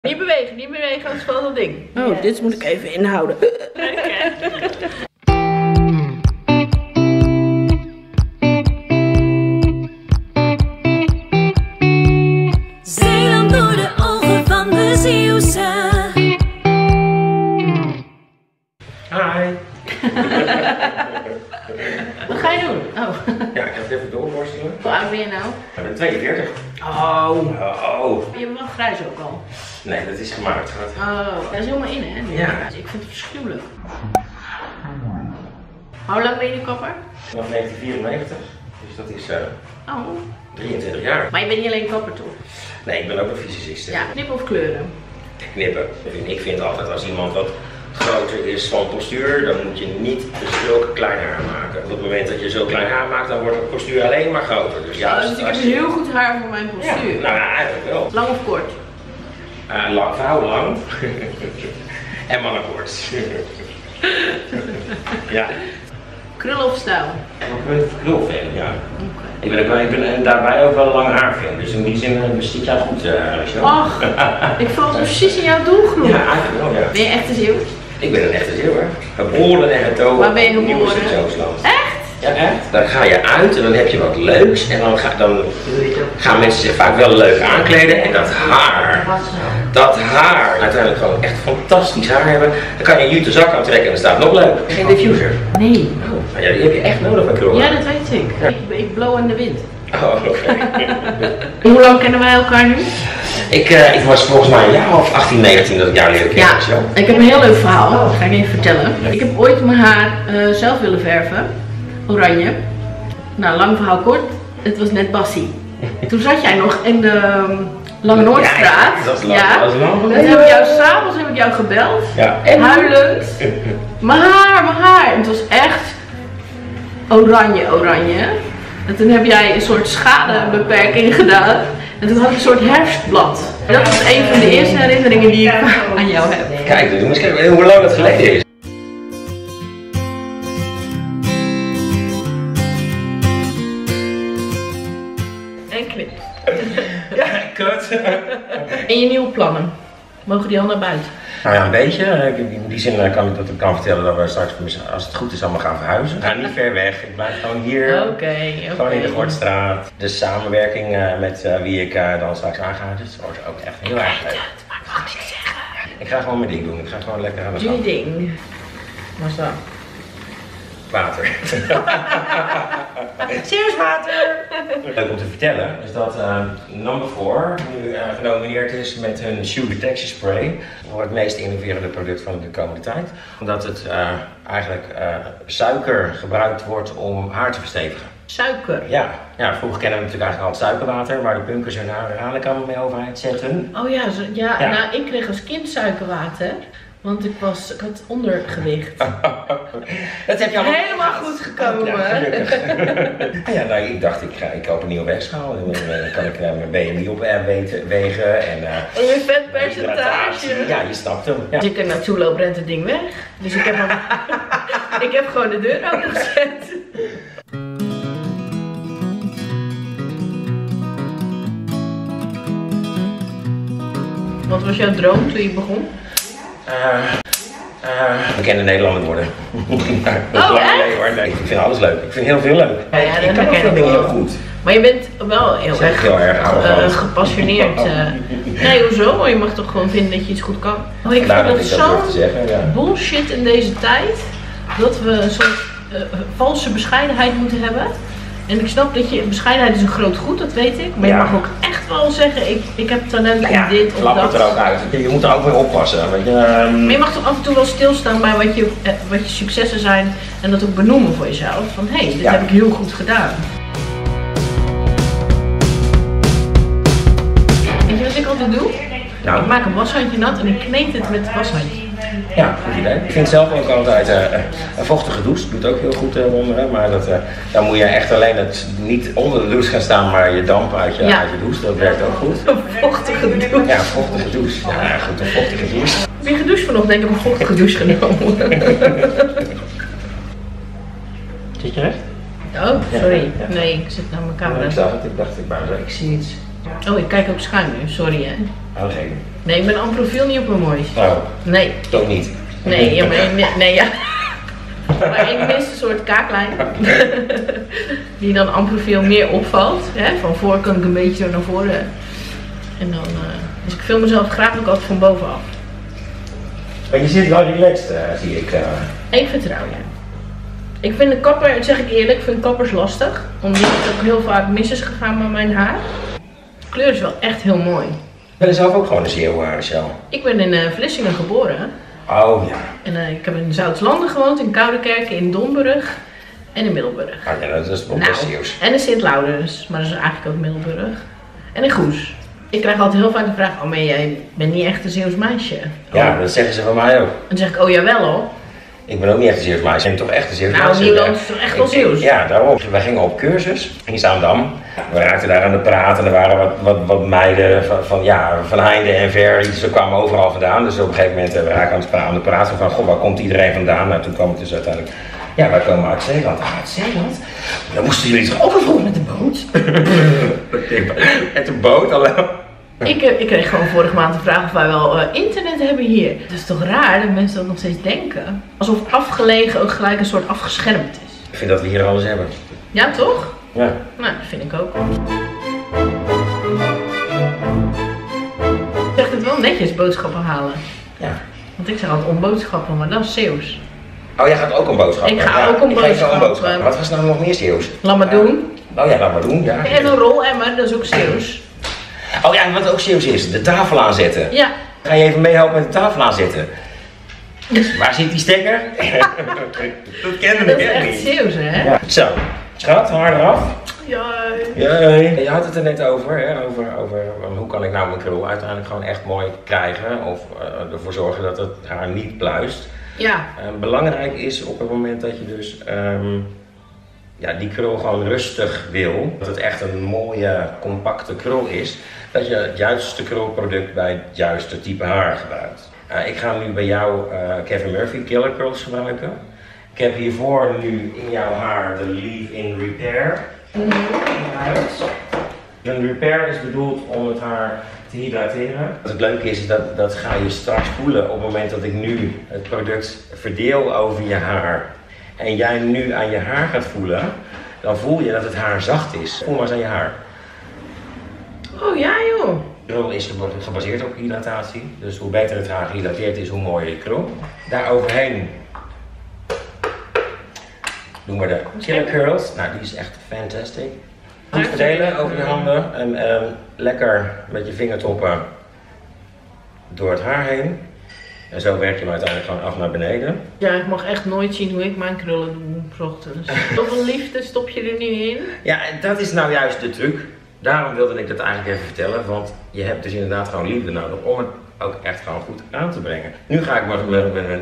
Niet bewegen, anders valt dat ding. Oh, yes. Dit moet ik even inhouden. Zeeland door de ogen van de Zeeuwse. Hi. Wat ga je doen? Oh. Ja, ik ga het even doorworstelen. Hoe oud ben je nou? Ik ben 42. Oh. Oh. Je bent wel grijs ook al. Nee, dat is gemaakt. Oh, dat is helemaal in, hè? Nu. Ja. Dus ik vind het verschuwelijk. Hoe lang ben je nu kapper? Vanaf 1994. Dus dat is 23 jaar. Maar je bent niet alleen kapper, toch? Nee, ik ben ook een fysicist. Ja, knippen of kleuren? Knippen. Ik vind altijd als iemand wat groter is van postuur, dan moet je niet zulke klein haar maken. Op het moment dat je zo klein haar maakt, dan wordt het postuur alleen maar groter. Dus ja, dus ik heb heel goed haar voor mijn postuur. Ja, nou ja, eigenlijk wel. Lang of kort? Lang, vrouw lang. En mannen kort. Ja. Krullen of stijl? Ik ben een krulfan, ja. Okay. Ik ben daarbij ook wel een lang haar fan, dus in die zin bestiet jij het goed, Rachel. Ach, ik val precies in jouw doelgroep. Ja, eigenlijk wel, ja. Ben je echt een Zeeuw? Ik ben een echte Zeeuwer. Geboren en getogen. Waar ben je geboren? Echt? Ja, echt. Dan ga je uit en dan heb je wat leuks en dan gaan mensen zich vaak wel leuk aankleden en dat haar, uiteindelijk gewoon echt fantastisch haar hebben. Dan kan je een jute zak aantrekken en dan staat het nog leuk. Geen diffuser? Nee. Oh, ja, die heb je echt nodig bij krullen. Ja, dat weet ik. Ja. Ik blow aan de wind. Oh, oké. Hoe lang kennen wij elkaar nu? Ik was volgens mij een jaar of 18, 19 dat ik jou leerde kennen. Ja, ik heb een heel leuk verhaal. Dat ga ik even vertellen. Ik heb ooit mijn haar zelf willen verven. Oranje. Nou, lang verhaal kort. Het was net Bassie. Toen zat jij nog in de Lange Noordstraat. Ja, dat is lang. Ja. Dat is lang. Toen heb ik jou s'avonds gebeld. Ja. Huilend. Mijn haar. En het was echt oranje. En toen heb jij een soort schadebeperking gedaan. En toen had ik een soort herfstblad. En dat is een van de eerste herinneringen die ik aan jou heb. Kijk, dus moet eens kijken hoe lang dat geleden is. En knip. Ja, kut. En je nieuwe plannen? Mogen die al naar buiten? Nou ja, een beetje. In die zin kan ik vertellen dat we straks, als het goed is, allemaal gaan verhuizen. Ik ga niet ver weg. Ik blijf gewoon hier. Oké. Gewoon in de Gortstraat. De samenwerking met wie ik dan straks aanga, dus wordt ook echt heel erg leuk. Maar ik mag niks zeggen. Ik ga gewoon mijn ding doen. Ik ga gewoon lekker aan de gang. Doe je ding. Wat is dat? Water. Cheers, water! Leuk om te vertellen is dat Number 4 nu genomineerd is met hun Shoe Detection Spray voor het meest innoverende product van de komende tijd. Omdat het eigenlijk suiker gebruikt wordt om haar te verstevigen. Suiker? Ja, vroeger kennen we natuurlijk eigenlijk al suikerwater, maar de punkers hun haar dadelijk allemaal mee overheid zetten. Oh ja, nou ik kreeg als kind suikerwater. Want ik had ondergewicht. Dat heb je allemaal helemaal goed gekomen. Ja, gelukkig. Ja, nou, ik dacht, ik koop een nieuwe weegschaal. Dan kan ik mijn BMI op wegen. En je vetpercentage. Ja, je snapt hem. Ja. Als ik er naartoe loop, rent het ding weg. Dus ik heb gewoon de deur opengezet. Wat was jouw droom toen je begon? Bekende Nederlander worden. Oh, echt? Nee, ik vind alles leuk. Ik vind heel veel leuk. Ja, ik kan veel dingen heel goed. Maar je bent wel heel erg gepassioneerd. Nee, hoezo? Maar je mag toch gewoon vinden dat je iets goed kan. Oh, ik vind dat zo'n bullshit in deze tijd. Dat we een soort valse bescheidenheid moeten hebben. En ik snap dat bescheidenheid is een groot goed, dat weet ik. Maar je mag ook echt wel zeggen, ik heb talent in dit of dat. Het er ook uit. Je moet er ook mee oppassen. Maar je mag toch af en toe wel stilstaan bij wat je successen zijn. En dat ook benoemen voor jezelf. Van hé, dit heb ik heel goed gedaan. Weet je wat ik altijd doe? Nou. Ik maak een washandje nat en ik kneed het met het washandje. Ja, goed idee. Ik vind zelf ook altijd een vochtige douche. Doet ook heel goed wonderen. Maar dan moet je echt alleen niet onder de douche gaan staan, maar je damp uit je douche. Dat werkt ook goed. Een vochtige douche. Ja, een vochtige douche. Ja, goed, een vochtige douche. Heb je gedoucht vanochtend? Ik heb een vochtige douche genomen. Zit je recht? Oh, sorry. Ja. Nee, ik zit naar mijn camera. Ik zag het. Ik dacht, ik zie iets. Oh, ik kijk ook schuin nu. Sorry hè. Oh, geen. Nee, ik ben amprofiel niet op mijn mooiste. Oh. Nee. Toch niet? Nee, ja, nee, ja. Maar ik mis een soort kaaklijn. Die dan amprofiel meer opvalt. Hè? Van voor kan ik een beetje zo naar voren. En dan, dus ik film mezelf graag ook altijd van bovenaf. Maar je zit wel relaxed, zie ik. Ik vertrouw je. Ik vind de kapper, dat zeg ik eerlijk, ik vind kappers lastig. Omdat het ook heel vaak mis is gegaan met mijn haar. De kleur is wel echt heel mooi. Ik ben zelf ook gewoon een zeeuwhaarcel. Ik ben in Vlissingen geboren. Oh ja. En ik heb in Zoutslanden gewoond, in Koudekerke, in Domburg en in Middelburg. Ah, ja, dat is wel best Zeeuws. En in Sint-Louders, maar dat is eigenlijk ook Middelburg. En in Goes. Ik krijg altijd heel vaak de vraag, oh maar jij bent niet echt een Zeeuws meisje. Oh. Ja, dat zeggen ze van mij ook. Dan zeg ik, oh jawel hoor. Ik ben ook niet echt een Zeeuws meisje, ik ben toch echt een Zeeuws meisje. Nou, Nederland is toch echt wel Zeeuws? Ja, daarom. Wij gingen op cursus in Zaandam. We raakten daar aan de praten. Er waren wat meiden van heinde en ver. Ze kwamen overal vandaan. Dus op een gegeven moment we raakten aan de praten van, goh, waar komt iedereen vandaan? Nou, toen kwam ik dus uiteindelijk, ja, wij komen uit Zeeland. Ah, uit Zeeland? Dan moesten jullie toch ook vroeger met de boot? Met de boot, hallo? Ik kreeg gewoon vorige maand de vraag of wij wel internet hebben hier. Het is toch raar dat mensen dat nog steeds denken. Alsof afgelegen ook gelijk een soort afgeschermd is. Ik vind dat we hier alles hebben. Ja, toch? Ja. Nou, dat vind ik ook. Je zegt het wel netjes, boodschappen halen. Ja. Want ik zeg altijd om boodschappen, maar dat is Zeeuws. Oh, jij gaat ook om boodschappen? Ik ga ook om boodschappen. Wat was nou nog meer Zeeuws? Laat maar doen. Oh ja, laat maar doen, ja. En een rolemmer, dat is ook Zeeuws. Oh ja, wat ook Zeeuws is, de tafel aanzetten. Ja. Ga je even meehelpen met de tafel aanzetten? Waar zit die stekker? Dat kennen we Dat is echt niet. Zeeuws, hè? Ja. Zo, schat, haar eraf. Jee. Je had het er net over, hè? over hoe kan ik nou mijn krul uiteindelijk gewoon echt mooi krijgen. Of ervoor zorgen dat het haar niet pluist. Ja. Belangrijk is op het moment dat je dus die krul gewoon rustig wil. Dat het echt een mooie, compacte krul is. Dat je het juiste krulproduct bij het juiste type haar gebruikt. Ik ga nu bij jou Kevin Murphy Killer Curls gebruiken. Ik heb hiervoor nu in jouw haar de Leave-In Repair. Een repair is bedoeld om het haar te hydrateren. Wat het leuke is dat ga je straks voelen op het moment dat ik nu het product verdeel over je haar. En jij nu aan je haar gaat voelen, dan voel je dat het haar zacht is. Voel maar eens aan je haar. Oh ja joh. De krul is gebaseerd op hydratatie. Dus hoe beter het haar gehydrateerd is, hoe mooier je krul. Daar overheen doen we de Killer Curls. Nou, die is echt fantastic. Goed verdelen over je handen en lekker met je vingertoppen door het haar heen. En zo werk je hem uiteindelijk gewoon af naar beneden. Ja, ik mag echt nooit zien hoe ik mijn krullen doe 's ochtends. Zoveel liefde stop je er nu in? Ja, dat is nou juist de truc. Daarom wilde ik dat eigenlijk even vertellen, want je hebt dus inderdaad gewoon liefde nodig om het ook echt gewoon goed aan te brengen. Nu ga ik wat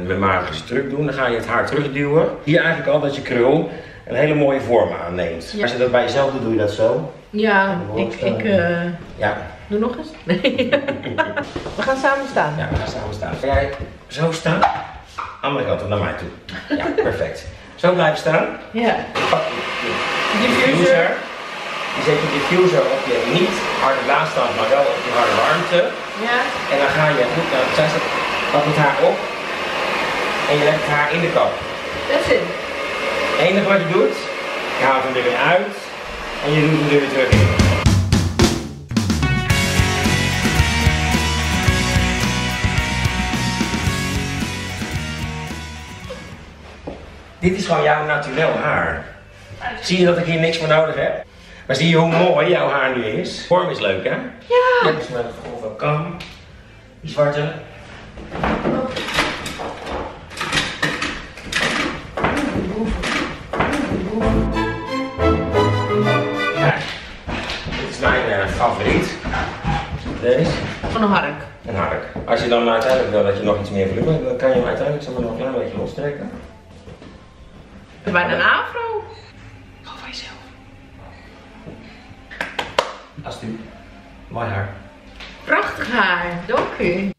met magische truc doen. Dan ga je het haar terugduwen. Hier eigenlijk al dat je krul een hele mooie vorm aanneemt. Ja. Als je dat bij jezelf doet, doe je dat zo. Ja, ja. Doe nog eens? Nee. We gaan samen staan. Ja, we gaan samen staan. Ga jij zo staan? Andere kant op naar mij toe. Ja, perfect. Zo blijven staan. Ja. Pak je diffuser. Je zet je diffuser op je niet harde laadstand, maar wel op je harde warmte. Ja. En dan ga je goed naar het pak het haar op. En je legt het haar in de kap. That's it. Het enige wat je doet, je haalt hem er weer uit. En je doet hem er weer terug in. Dit is gewoon jouw naturel haar. Zie je dat ik hier niks voor nodig heb? Maar zie je hoe mooi jouw haar nu is? De vorm is leuk, hè? Ja. Je hebt dus met een grove kam. Die zwarte. Ja. Dit is mijn favoriet. Deze. Van een hark. Een hark. Als je dan uiteindelijk wil dat je nog iets meer volume, dan kan je hem uiteindelijk zo nog een klein beetje lostrekken. Bijna een afro. Ga van jezelf. Alsjeblieft. Mooi haar. Prachtig haar, dank u.